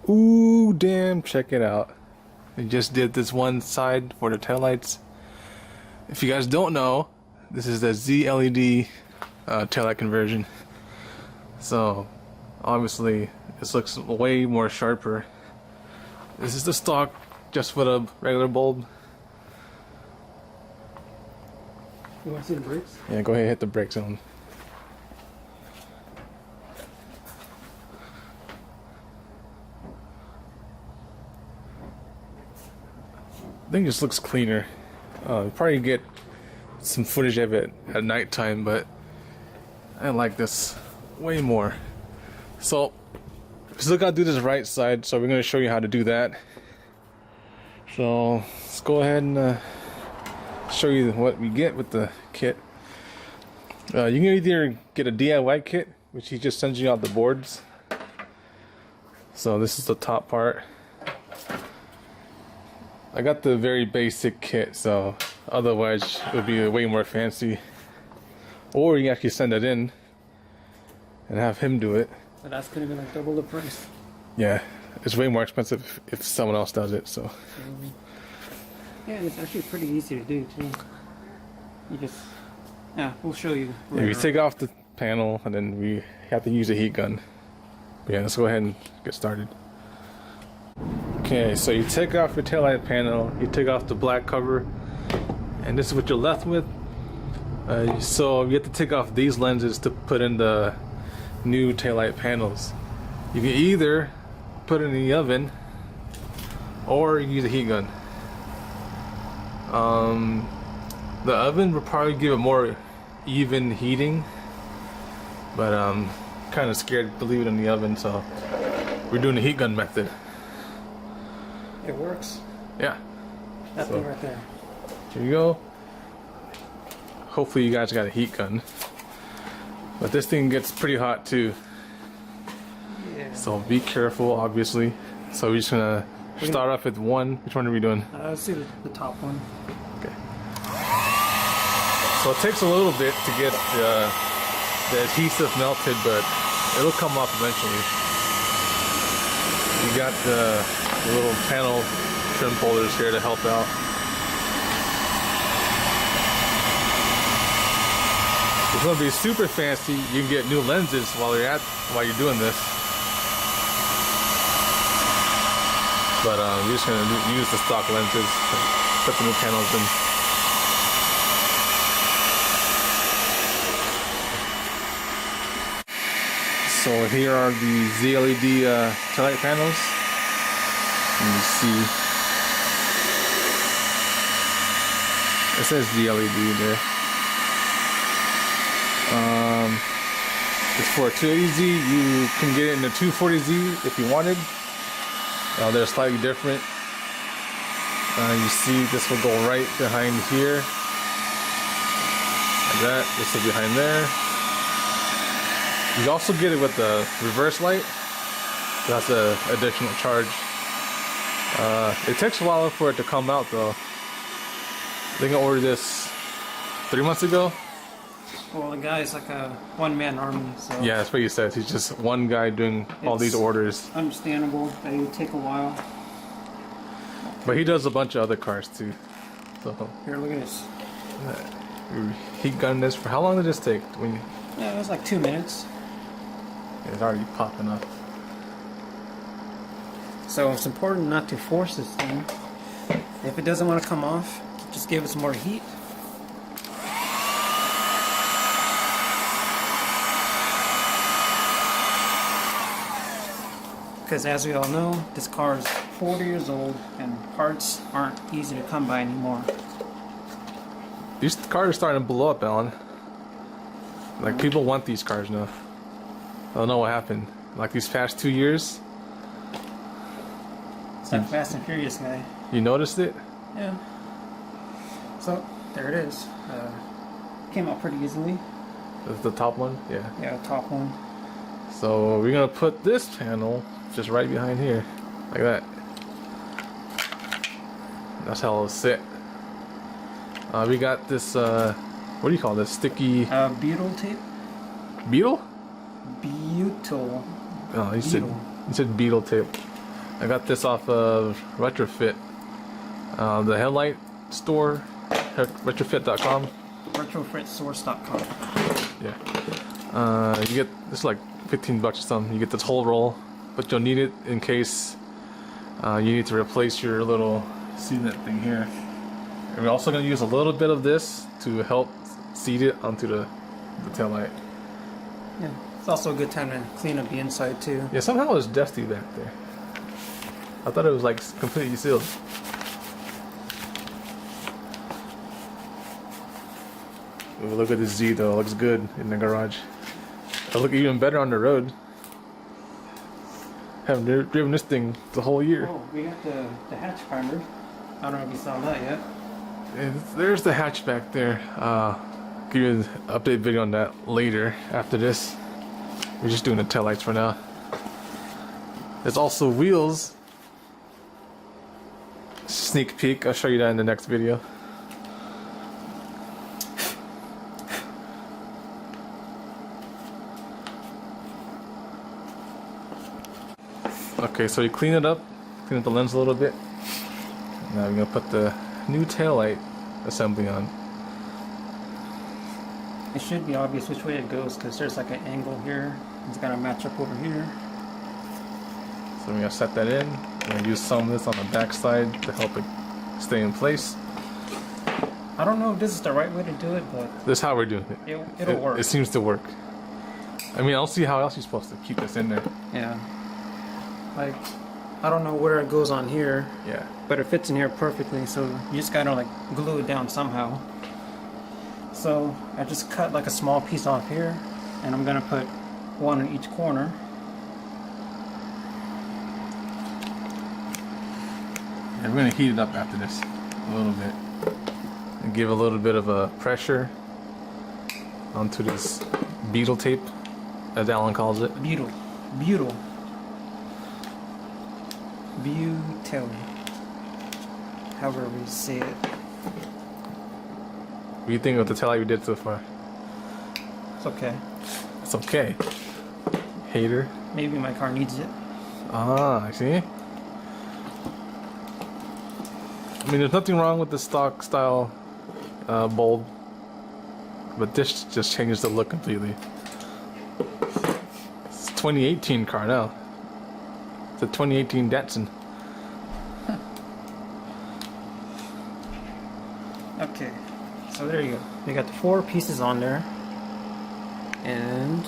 Ooh, damn, check it out. We just did this one side for the taillights. If you guys don't know, this is the ZLED taillight conversion. So, obviously, this looks way more sharper. This is the stock just for the regular bulb. You want to see the brakes? Yeah, go ahead and hit the brake zone. I think it just looks cleaner. Probably get some footage of it at nighttime, but I like this way more. So, we still gotta do this right side, so we're gonna show you how to do that. So, let's go ahead and show you what we get with the kit. You can either get a DIY kit, which he just sends you out the boards. So this is the top part. I got the very basic kit, so otherwise it would be way more fancy. Or you can actually send it in and have him do it. But that's gonna be like double the price. Yeah, it's way more expensive if someone else does it. So. Yeah, and it's actually pretty easy to do too. You just, yeah, we'll show you. Yeah, we take off the panel and then we have to use a heat gun. But yeah, let's go ahead and get started. Okay, so you take off your taillight panel, you take off the black cover, and this is what you're left with. So you have to take off these lenses to put in the new taillight panels. You can either put it in the oven or you can use a heat gun. The oven will probably give it more even heating, but I'm kind of scared to leave it in the oven, so we're doing the heat gun method. It works. Yeah. That thing right there. Here you go. Hopefully you guys got a heat gun, but this thing gets pretty hot too. Yeah. So be careful, obviously. So we're just gonna start off with one. Which one are we doing? Let's see the top one. Okay. So it takes a little bit to get the adhesive melted, but it'll come off eventually. You got the little panel trim holders here to help out. If you want to be super fancy, you can get new lenses while you're doing this. But we're just going to use the stock lenses to put the new panels in. So here are the ZLED taillight panels. Let me see. It says ZLED there. It's for a 280Z. You can get it in the 240Z if you wanted. They're slightly different. You see this will go right behind here. Like that. This will be behind there. You also get it with the reverse light. That's an additional charge. It takes a while for it to come out though. I think I ordered this 3 months ago. Well, the guy's like a one-man army, so... Yeah, that's what he says. He's just one guy doing all these orders. Understandable that it would take a while. But he does a bunch of other cars too. So here, look at this. Heat gun this for how long did this take? Yeah, it was like 2 minutes. It's already popping up. So it's important not to force this thing. If it doesn't want to come off, just give it some more heat. Because as we all know, this car is 40 years old and parts aren't easy to come by anymore. These cars are starting to blow up, Alan. Like, people want these cars now. I don't know what happened. Like these past 2 years. It's that Fast and Furious guy. You noticed it? Yeah. So, there it is. Came out pretty easily. That's the top one? Yeah. Yeah, top one. So we're gonna put this panel just right behind here. Like that. That's how it'll sit. We got this, what do you call this? Sticky... beetle tape? Beetle? Butyl. Oh, you said beetle tape. I got this off of Retrofit, the headlight store, retrofit.com. Retrofitsource.com. Yeah. You get this is like $15 or something. You get this whole roll, but you'll need it in case you need to replace your little sealant thing here. And we're also going to use a little bit of this to help seat it onto the taillight. Yeah, it's also a good time to clean up the inside too. Yeah, somehow it's dusty back there. I thought it was like completely sealed. Ooh, look at this Z though, it looks good in the garage. It'll look even better on the road. Haven't driven this thing the whole year. Oh, we got the hatch primer. I don't know if you saw that yet. And there's the hatch back there. Give you an update video on that later after this. We're just doing the taillights for now. There's also wheels. Sneak peek, I'll show you that in the next video. Okay, so you clean it up the lens a little bit. Now we're gonna put the new taillight assembly on. It should be obvious which way it goes because there's like an angle here. It's gotta match up over here. So we're gonna set that in. We're gonna use some of this on the back side to help it stay in place. I don't know if this is the right way to do it, but This is how we're doing it. it'll work. It seems to work. I mean, I don't see how else you're supposed to keep this in there. Yeah. Like, I don't know where it goes on here, Yeah. but it fits in here perfectly, so you just gotta like glue it down somehow. So I just cut like a small piece off here, and I'm gonna put one in each corner. And we're gonna heat it up after this a little bit. And give a little bit of a pressure onto this beetle tape, as Alan calls it. Butyl. However we say it. What do you think of the taillight we did so far? It's okay. It's okay. Hater. Maybe my car needs it. Ah, I see. I mean, there's nothing wrong with the stock style bulb, but this just changes the look completely. It's a 2018 car now. It's a 2018 Datsun. Okay, so there you go. We got the 4 pieces on there, and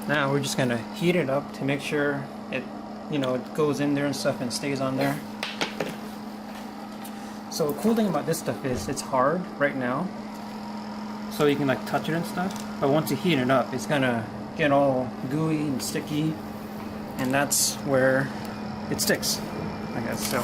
now we're just gonna heat it up to make sure it, it goes in there and stuff and stays on there. So the cool thing about this stuff is it's hard right now, so you can like touch it and stuff. But once you heat it up, it's gonna get all gooey and sticky, and that's where it sticks, I guess. So.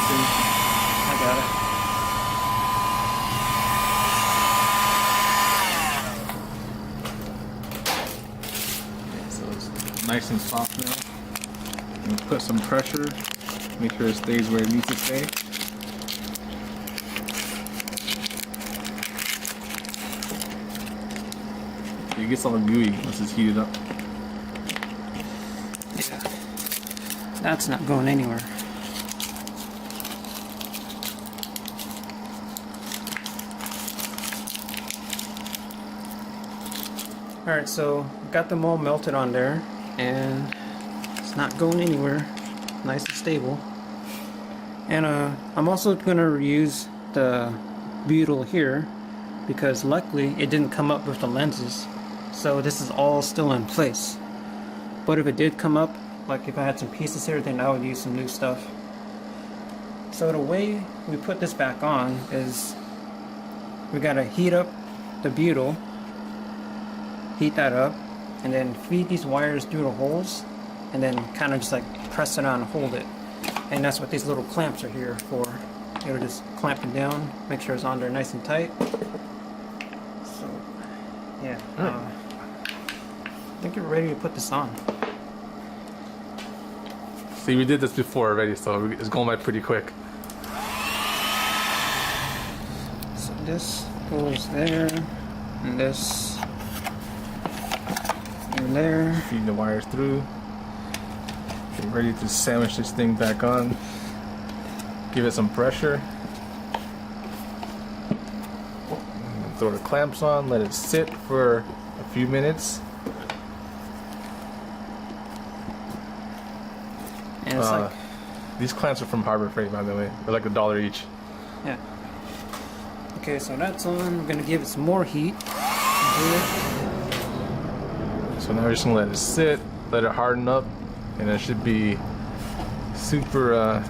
I got it. So it's nice and soft now. And put some pressure, make sure it stays where it needs to stay. It gets all gooey once it's heated up. Yeah. That's not going anywhere. Alright, so got them all melted on there, and it's not going anywhere. Nice and stable. And I'm also going to reuse the butyl here, because luckily it didn't come up with the lenses. So this is all still in place. But if it did come up, like if I had some pieces here, then I would use some new stuff. So the way we put this back on is we got to heat up the butyl. Heat that up, and then feed these wires through the holes, and then kind of just like press it on and hold it. And that's what these little clamps are here for. It'll just clamp it down, make sure it's on there nice and tight. So, yeah. I think you're ready to put this on. See, we did this before already, so it's going by pretty quick. So This goes there, and this in there. Feed the wires through. Get ready to sandwich this thing back on. Give it some pressure. Throw the clamps on, let it sit for a few minutes. And it's like, these clamps are from Harbor Freight, by the way. They're like $1 each. yeah. Okay, so that's on. I'm gonna give it some more heat. So now we're just gonna let it sit, let it harden up, and it should be super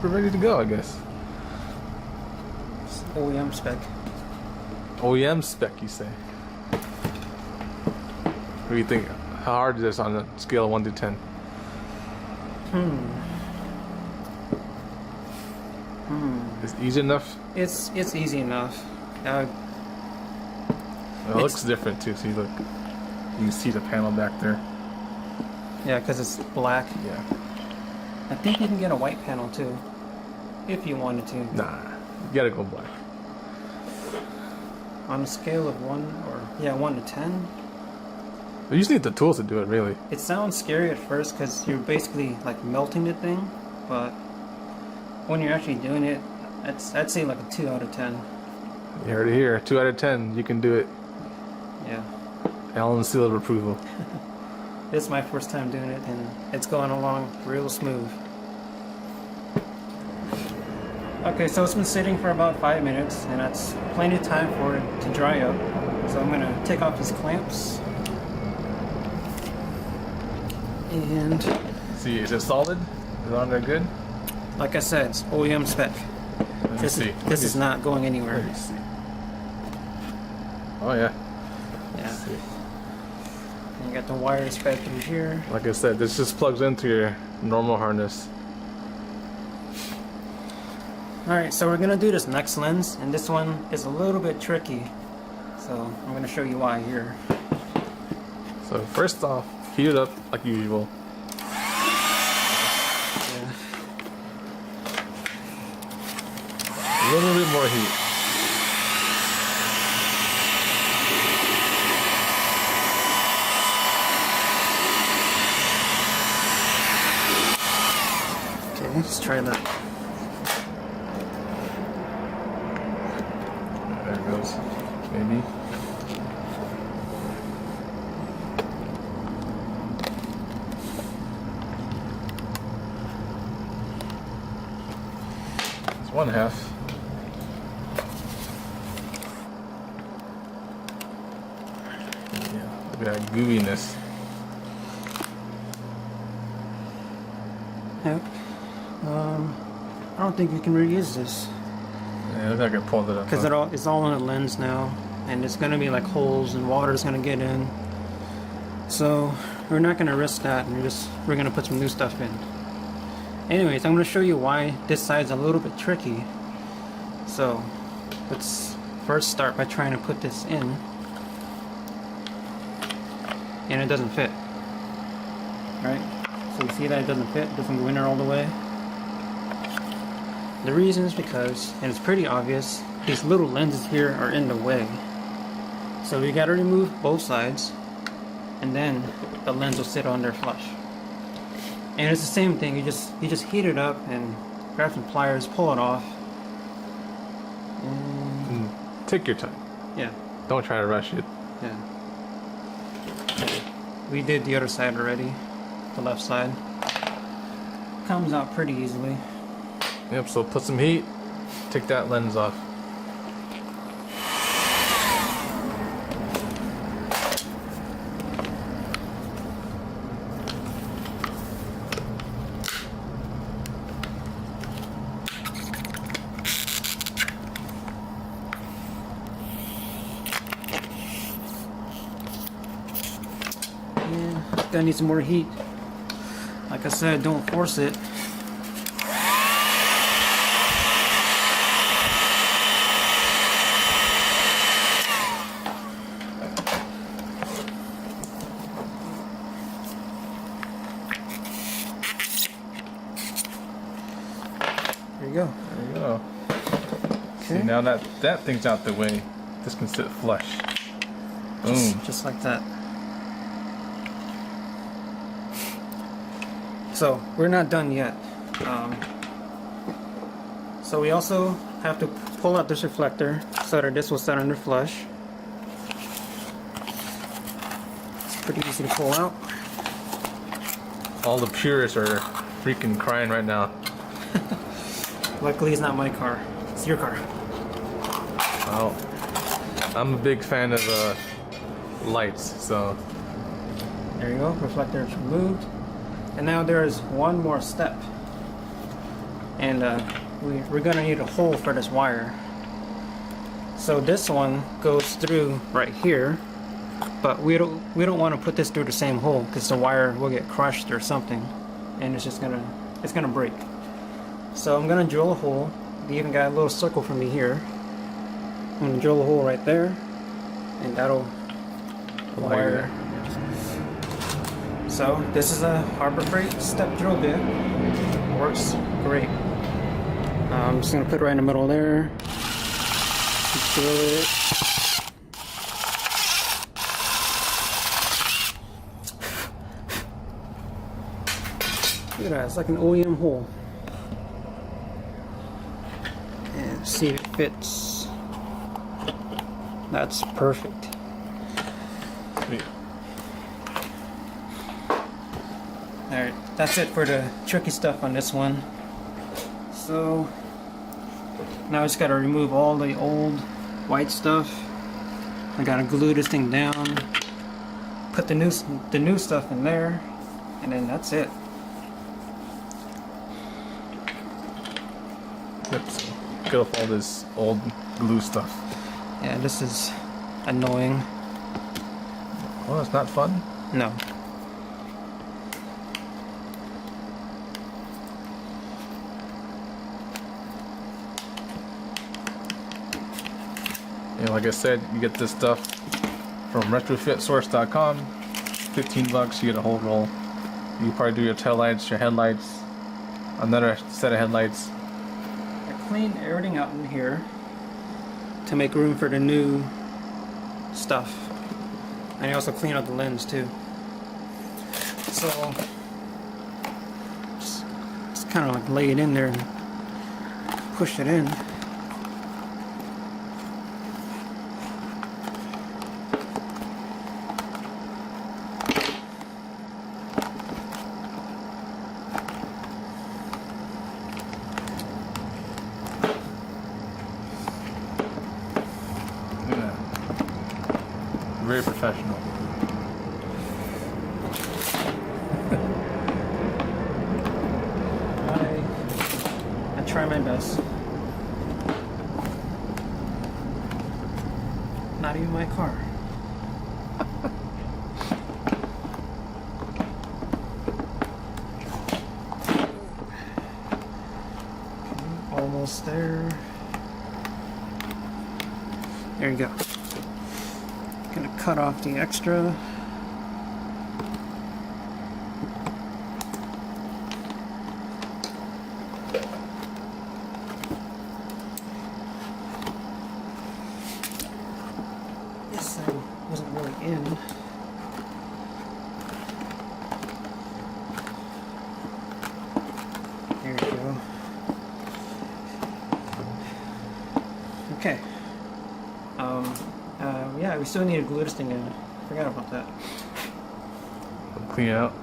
ready to go, I guess. It's OEM spec. OEM spec, you say? What do you think? How hard is this on a scale of 1 to 10? Is it easy enough? It's easy enough. It looks different too. See, look, you can see the panel back there. Yeah, because it's black. Yeah. I think you can get a white panel too, if you wanted to. Nah, you gotta go black. On a scale of 1 to 10, You just need the tools to do it, really. it sounds scary at first because you're basically like melting the thing, but when you're actually doing it, I'd say like a 2 out of 10. You heard it here. 2 out of 10. You can do it. Yeah. Allen seal of approval. This is my first time doing it, and it's going along real smooth. Okay, so it's been sitting for about 5 minutes, and that's plenty of time for it to dry up. So I'm going to take off these clamps. And See, is it solid? Is it on there good? like I said, it's OEM spec. Let me see. This is not going Let anywhere. me see. Oh yeah. Yeah. Let's see. And you got the wires back through here. Like I said, this just plugs into your normal harness. Alright, so we're going to do this next lens, and this one is a little bit tricky. So I'm going to show you why here. So first off, heat it up like usual. Yeah. A little bit more heat. Okay, let's try that. There it goes. Maybe. It's 1/2. Yeah, look at that gooiness. Yep. I don't think we can reuse this Yeah, it looks like I pulled it up. because it's all in a lens now, and it's gonna be like holes and water's gonna get in. So we're not gonna risk that, and we're gonna put some new stuff in. Anyways, I'm gonna show you why this side's a little bit tricky. So let's first start by trying to put this in, and it doesn't fit. Right? So you see that it doesn't fit, it doesn't go in there all the way. The reason is because, and it's pretty obvious, these little lenses here are in the way. So we gotta remove both sides, and then the lens will sit on there flush. And it's the same thing, you just heat it up and grab some pliers, pull it off. And Take your time. yeah, Don't try to rush it. yeah. We did the other side already, the left side. Comes out pretty easily. Yep, so put some heat, take that lens off. Yeah, gonna need some more heat. Like I said, don't force it. There you go. There you go. See, now that thing's out the way, this can sit flush. Boom. Just like that. So we're not done yet. So we also have to pull out this reflector so that this will set under flush. It's pretty easy to pull out. All the purists are freaking crying right now. Luckily it's not my car, it's your car. Well, I'm a big fan of lights, so. There you go, reflector is removed. And now there's one more step. And we're gonna need a hole for this wire. So this one goes through right here, but we don't want to put this through the same hole because the wire will get crushed or something, and it's gonna break. So I'm gonna drill a hole. They even got a little circle for me here. I'm gonna drill a hole right there, and that'll wire. So this is a Harbor Freight step drill bit. Works great. I'm just gonna put it right in the middle there. Drill it. Look at that, it's like an OEM hole. And see if it fits. That's perfect. Sweet. Alright, that's it for the tricky stuff on this one. So now I just gotta remove all the old white stuff. I gotta glue this thing down, put the new stuff in there, and then that's it. Let's get off all this old glue stuff. Yeah, this is annoying. Well, it's not fun. No. And like I said, you get this stuff from retrofitsource.com. 15 bucks, you get a whole roll. You can probably do your taillights, your headlights, another set of headlights. I cleaned everything out in here to make room for the new stuff. And I also clean out the lens too. So just kind of like lay it in there and push it in. Very professional. I try my best. Not even my car. Almost there. There you go. Gonna cut off the extra. This thing wasn't really in. There you go. Okay. Yeah, we still need to glue this thing in. Forgot about that. Clean it out.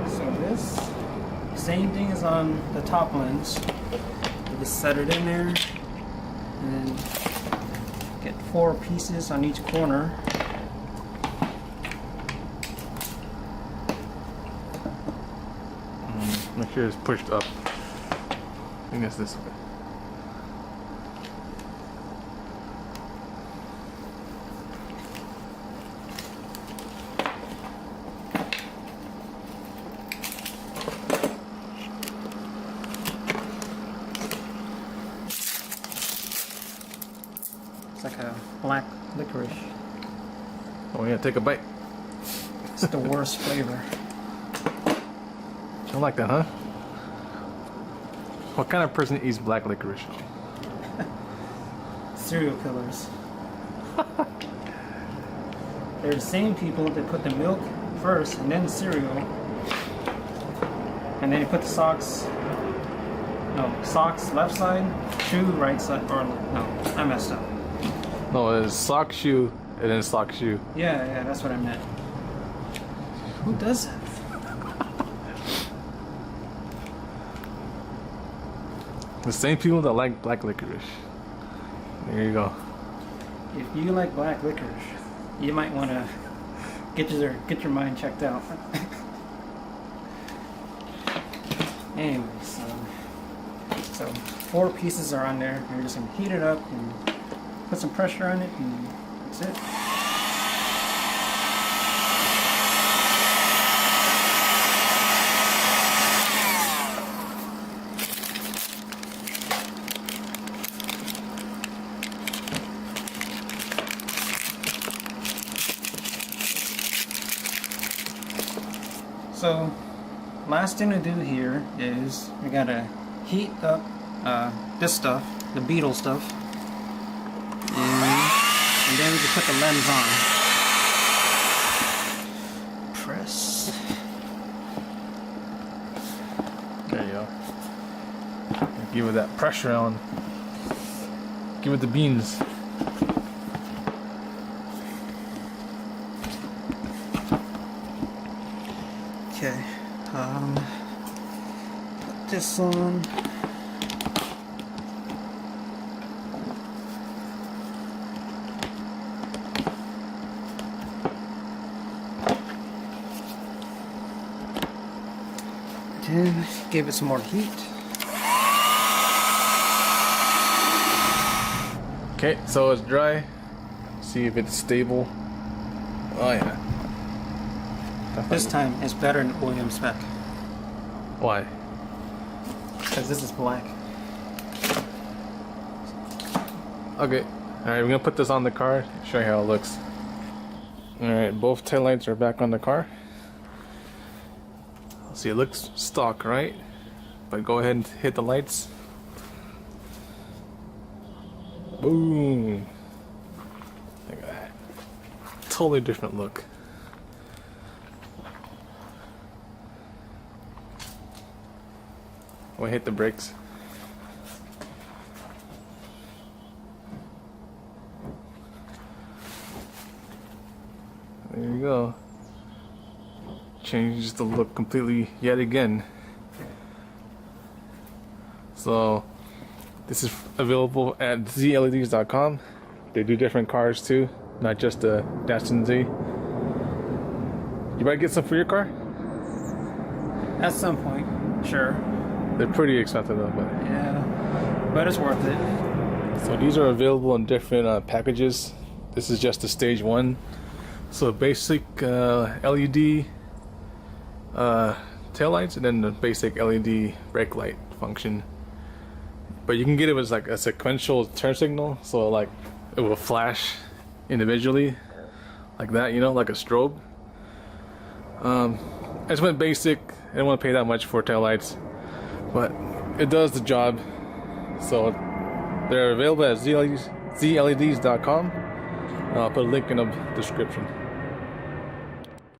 So this, same thing as on the top lens. You just set it in there, and then get 4 pieces on each corner. Make sure it's pushed up. I think it's this way. It's like a black licorice. Oh yeah, take a bite. It's the worst flavor. Don't like that, huh? What kind of person eats black licorice? Serial killers. They're the same people that put the milk first and then the cereal. And then you put the socks. No, socks left side, shoe right side. Or no, I messed up. No, it's sock shoe and then sock shoe. Yeah, that's what I meant. Who does that? The same people that like black licorice. There you go. If you like black licorice, you might want to get your mind checked out. Anyways, so 4 pieces are on there. You're just gonna heat it up and put some pressure on it, and that's it. So, last thing to do here is we gotta heat up this stuff, the beetle stuff, and then we can put the lens on. Press. There you go. Give it that pressure on. Give it the beans. Okay, put this on. And give it some more heat. Okay, so it's dry. See if it's stable. Oh yeah. This time it's better than OEM spec. Why? Because this is black. Okay. Alright, we're gonna put this on the car, show you how it looks. Alright, both taillights are back on the car. See, it looks stock, right? But go ahead and hit the lights. Boom! Look at that. Totally different look. When I hit the brakes. There you go. Changes the look completely yet again. So this is available at ZLEDS.com. They do different cars too, not just the Datsun Z. You might get some for your car? At some point, sure. They're pretty expensive though, but Yeah, but it's worth it. so these are available in different packages. This is just the stage 1. So basic LED taillights, and then the basic LED brake light function. But you can get it with like a sequential turn signal, so like it will flash individually, like that, you know, like a strobe. I just went basic. I didn't want to pay that much for taillights, but it does the job. So they're available at ZLEDS.com. I'll put a link in the description.